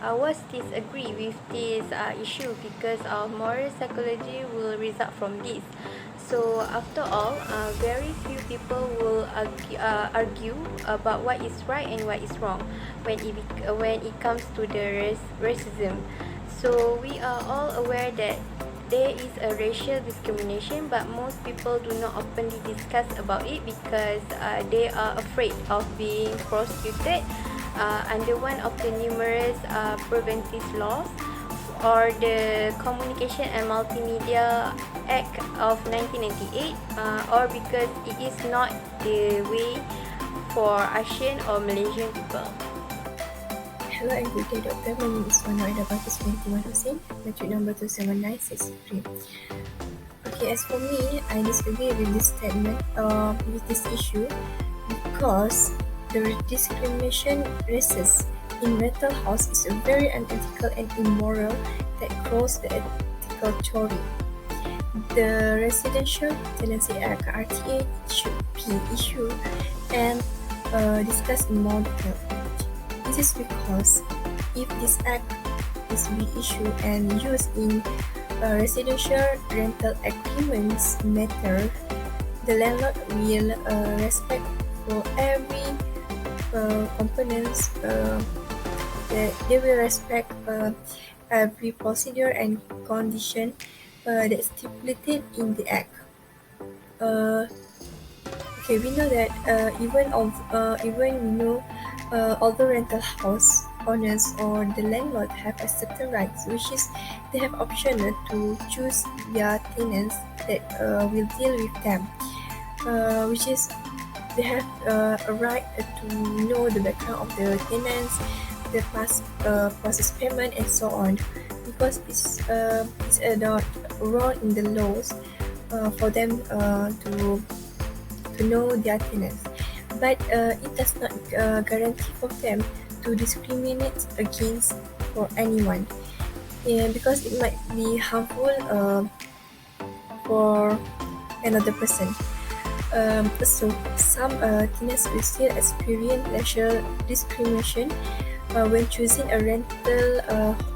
I was disagree with this issue because moral psychology will result from this. So after all, very few people will argue about what is right and what is wrong when it comes to the racism. So we are all aware that there is a racial discrimination, but most people do not openly discuss about it because they are afraid of being prosecuted under one of the numerous preventive laws or the Communication and Multimedia Act of 1998 or because it is not the way for Asian or Malaysian people. Hello and good day, Doctor. My name is AIDA BALQIS HUSSIN, metric number 27963. Okay, as for me, I disagree with this statement, with this issue, because the discrimination races in rental house is very unethical and immoral that cross the ethical theory. The Residential Tenancy Act (RTA) should be issued and discussed in more detail. This is because if this act is reissued and used in residential rental agreements matter, the landlord will respect for every components that they will respect every procedure and condition that's stipulated in the act. Okay, we know that even we know all the rental house owners or the landlord have a certain rights, which is they have option to choose their tenants that will deal with them, which is they have a right to know the background of the tenants, the past process payment and so on, because it's not wrong in the laws for them to know their tenants. But it does not guarantee for them to discriminate against for anyone, because it might be harmful for another person. So some tenants will still experience racial discrimination when choosing a rental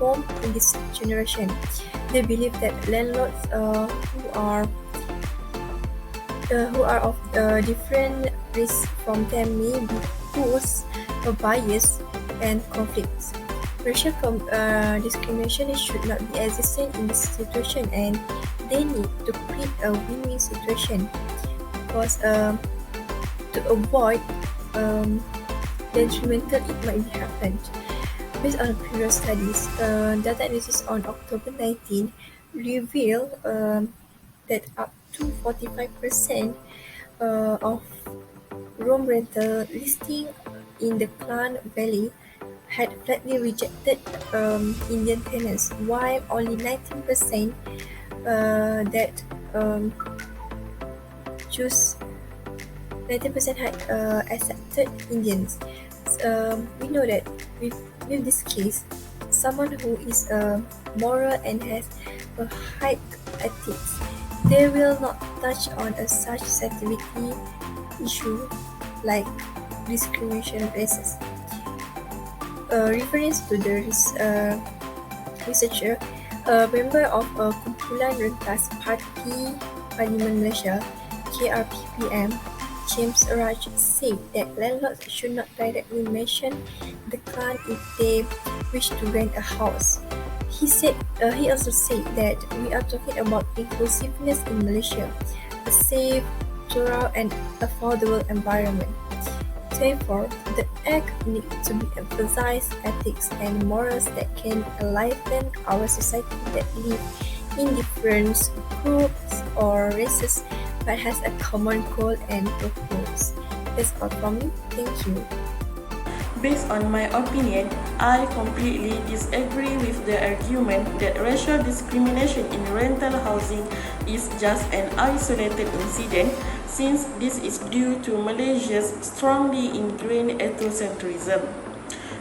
home in this generation. They believe that landlords who are of different race from them may be cause of bias and conflicts. Racial discrimination should not be existing in this situation, and they need to create a win-win situation, because to avoid detrimental it might be happened. Based on previous studies, data analysis on October 19 revealed that up to 45% of room rental listing in the Klang Valley had flatly rejected Indian tenants, while only 19% that choose 90% had accepted Indians. We know that with this case, someone who is moral and has a high ethics, they will not touch on such sensitivity issue like discrimination races. Reference to the researcher, a member of Kumpulan Rentas Parti Parlimen Malaysia (KRPPM), James Raj, said that landlords should not directly mention the Klan if they wish to rent a house. He also said that we are talking about inclusiveness in Malaysia, a safe, thorough and affordable environment. Therefore, the Act needs to be emphasize ethics and morals that can enlighten our society that live in different groups or races but has a common goal and purpose. That's all from me. Thank you. Based on my opinion, I completely disagree with the argument that racial discrimination in rental housing is just an isolated incident, since this is due to Malaysia's strongly ingrained ethnocentrism,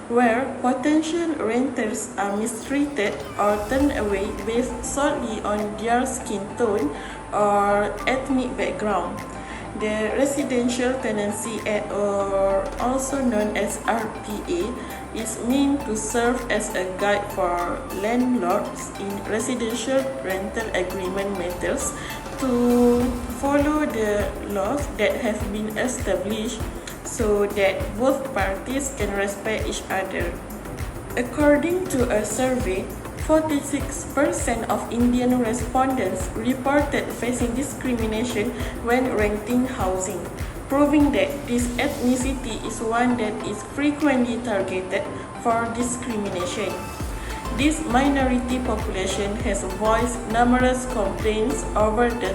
where potential renters are mistreated or turned away based solely on their skin tone or ethnic background. The Residential Tenancy Act, or also known as RTA, is meant to serve as a guide for landlords in residential rental agreement matters to follow the laws that have been established so that both parties can respect each other. According to a survey, 46% of Indian respondents reported facing discrimination when renting housing, proving that this ethnicity is one that is frequently targeted for discrimination. This minority population has voiced numerous complaints over the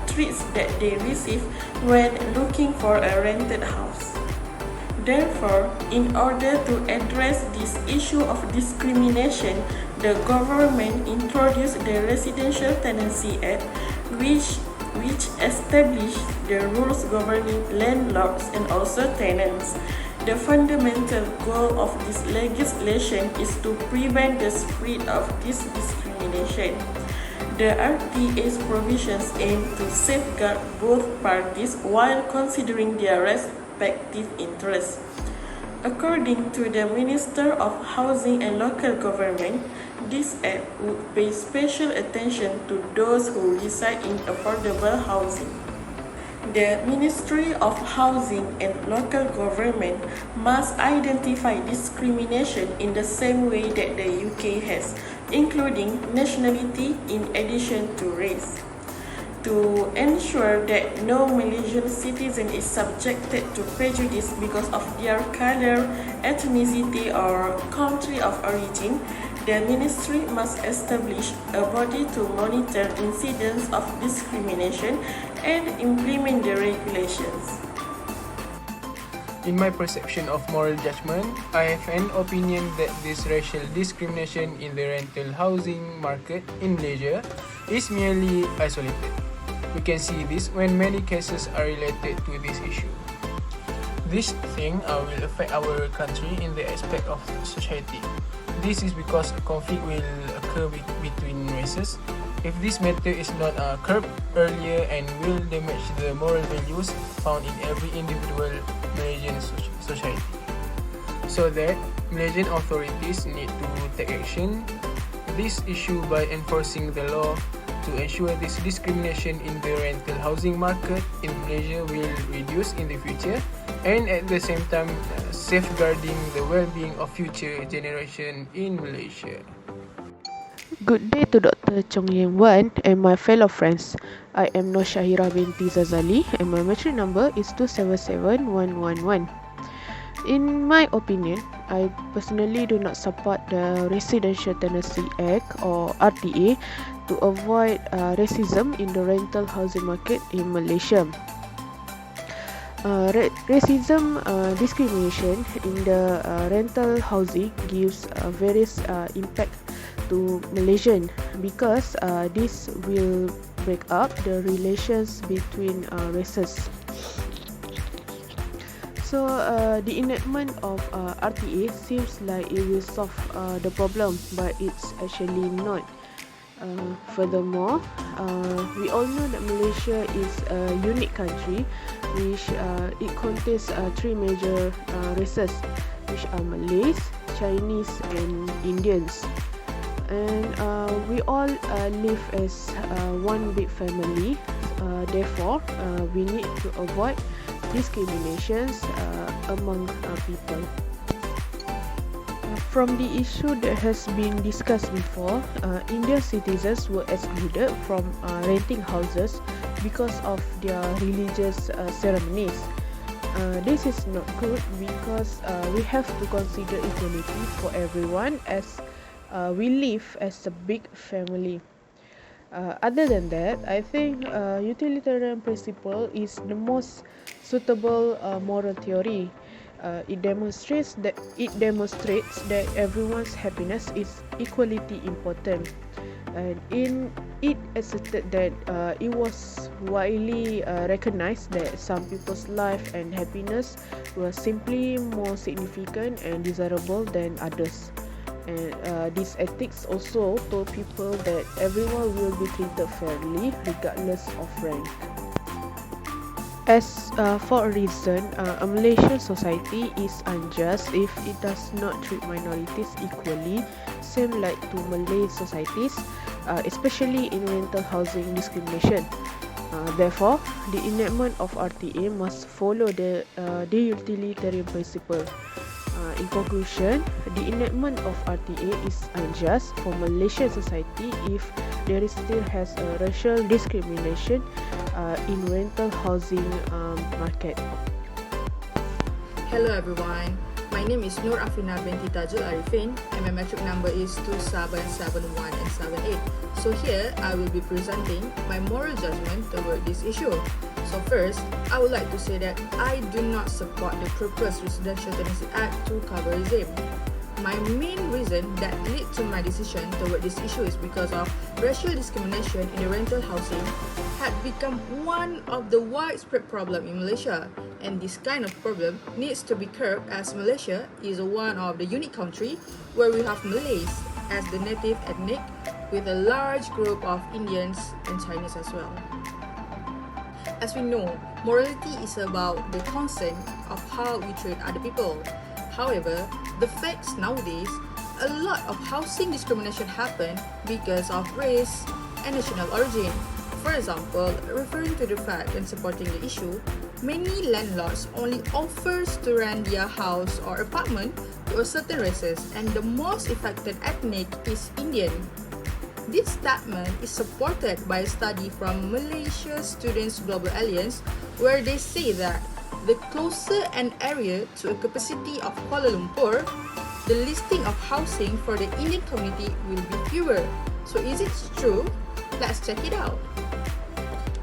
treats that they receive when looking for a rented house. Therefore, in order to address this issue of discrimination, the government introduced the Residential Tenancy Act, which established the rules governing landlords and also tenants. The fundamental goal of this legislation is to prevent the spread of this discrimination. The RTA's provisions aim to safeguard both parties while considering their respective interests. According to the Minister of Housing and Local Government, this act would pay special attention to those who reside in affordable housing. The Ministry of Housing and Local Government must identify discrimination in the same way that the UK has, including nationality in addition to race. To ensure that no Malaysian citizen is subjected to prejudice because of their color, ethnicity, or country of origin, the ministry must establish a body to monitor incidents of discrimination and implement the regulations. In my perception of moral judgment, I have an opinion that this racial discrimination in the rental housing market in Malaysia is merely isolated. We can see this when many cases are related to this issue. This thing will affect our country in the aspect of society. This is because conflict will occur between races. If this matter is not curbed earlier and will damage the moral values found in every individual Malaysian society. So that Malaysian authorities need to take action this issue by enforcing the law to ensure this discrimination in the rental housing market in Malaysia will reduce in the future, and at the same time safeguarding the well-being of future generation in Malaysia. Good day to Dr. Chong Yen Wan and my fellow friends. I am Syahirah binti Zazali and my matric number is 277111. In my opinion, I personally do not support the Residential Tenancy Act or RTA to avoid racism in the rental housing market in Malaysia. Racism discrimination in the rental housing gives various impact to Malaysian because this will break up the relations between races. So the enactment of RTA seems like it will solve the problem, but it's actually not. Furthermore, we all know that Malaysia is a unique country, which it contains three major races, which are Malays, Chinese, and Indians. And we all live as one big family. Therefore, we need to avoid discriminations among people. From the issue that has been discussed before, Indian citizens were excluded from renting houses because of their religious ceremonies. This is not good because we have to consider equality for everyone as we live as a big family. Other than that, I think utilitarian principle is the most suitable moral theory. It demonstrates that everyone's happiness is equally important, and in it asserted that it was widely recognized that some people's life and happiness were simply more significant and desirable than others. And this ethics also told people that everyone will be treated fairly regardless of rank. As for a reason, a Malaysian society is unjust if it does not treat minorities equally, same like to Malay societies, especially in rental housing discrimination. Therefore, the enactment of RTA must follow the utilitarian principle. In conclusion, the enactment of RTA is unjust for Malaysian society if there is still has a racial discrimination in rental housing market. Hello everyone, my name is AFINA binti TAJUL ARIFIN and my metric number is 2771 and 78. So here I will be presenting my moral judgment toward this issue. So first, I would like to say that I do not support the proposed Residential Tenancy Act to cover racism. My main reason that led to my decision toward this issue is because of racial discrimination in the rental housing had become one of the widespread problem in Malaysia, and this kind of problem needs to be curbed as Malaysia is one of the unique country where we have Malays as the native ethnic with a large group of Indians and Chinese as well. As we know, morality is about the concern of how we treat other people. However, the facts nowadays, a lot of housing discrimination happen because of race and national origin. For example, referring to the fact and supporting the issue, many landlords only offers to rent their house or apartment to a certain races, and the most affected ethnic is Indian. This statement is supported by a study from Malaysia Students Global Alliance, where they say that the closer an area to a capacity of Kuala Lumpur, the listing of housing for the Indian community will be fewer. So is it true? Let's check it out.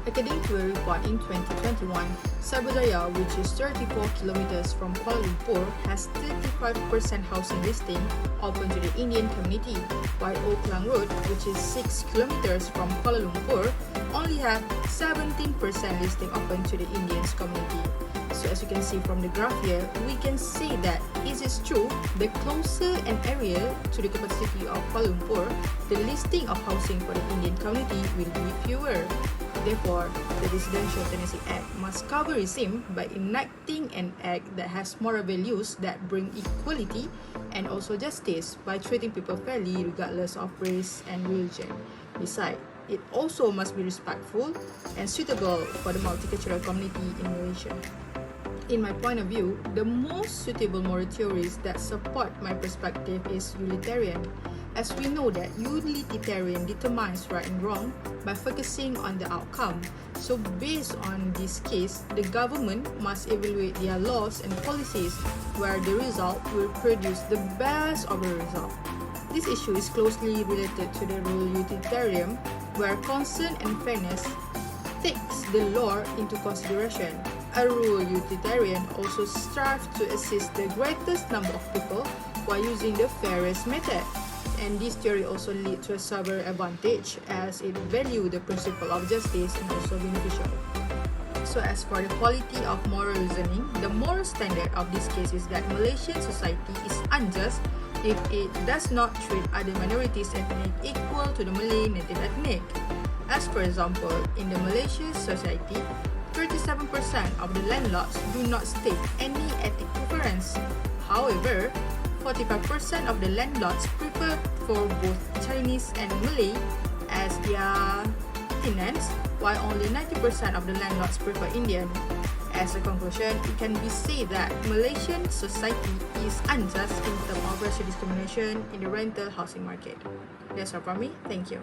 According to a report in 2021, Cyberjaya, which is 34 kilometers from Kuala Lumpur, has 35% housing listing open to the Indian community, while Old Klang Road, which is 6 kilometers from Kuala Lumpur, only have 17% listing open to the Indians community. So as you can see from the graph here, we can say that it is true, the closer an area to the capacity of Kuala Lumpur, the listing of housing for the Indian community will be fewer. Therefore, the Residential Tenancy Act must cover racism by enacting an act that has moral values that bring equality and also justice by treating people fairly regardless of race and religion. Besides, it also must be respectful and suitable for the multicultural community in Malaysia. In my point of view, the most suitable moral theories that support my perspective is utilitarian, as we know that utilitarian determines right and wrong by focusing on the outcome. So based on this case, the government must evaluate their laws and policies where the result will produce the best of the result. This issue is closely related to the rule utilitarian, where concern and fairness takes the law into consideration. A rule utilitarian also strives to assist the greatest number of people while using the fairest method. And this theory also leads to a severe advantage as it values the principle of justice and also beneficial. So as for the quality of moral reasoning, the moral standard of this case is that Malaysian society is unjust if it does not treat other minorities ethnic equal to the Malay native ethnic. As for example, in the Malaysian society, 37% of the landlords do not state any ethnic preference. However, 45% of the landlords prefer for both Chinese and Malay as their tenants, while only 90% of the landlords prefer Indian. As a conclusion, it can be said that Malaysian society is unjust in terms of racial discrimination in the rental housing market. That's all from me. Thank you.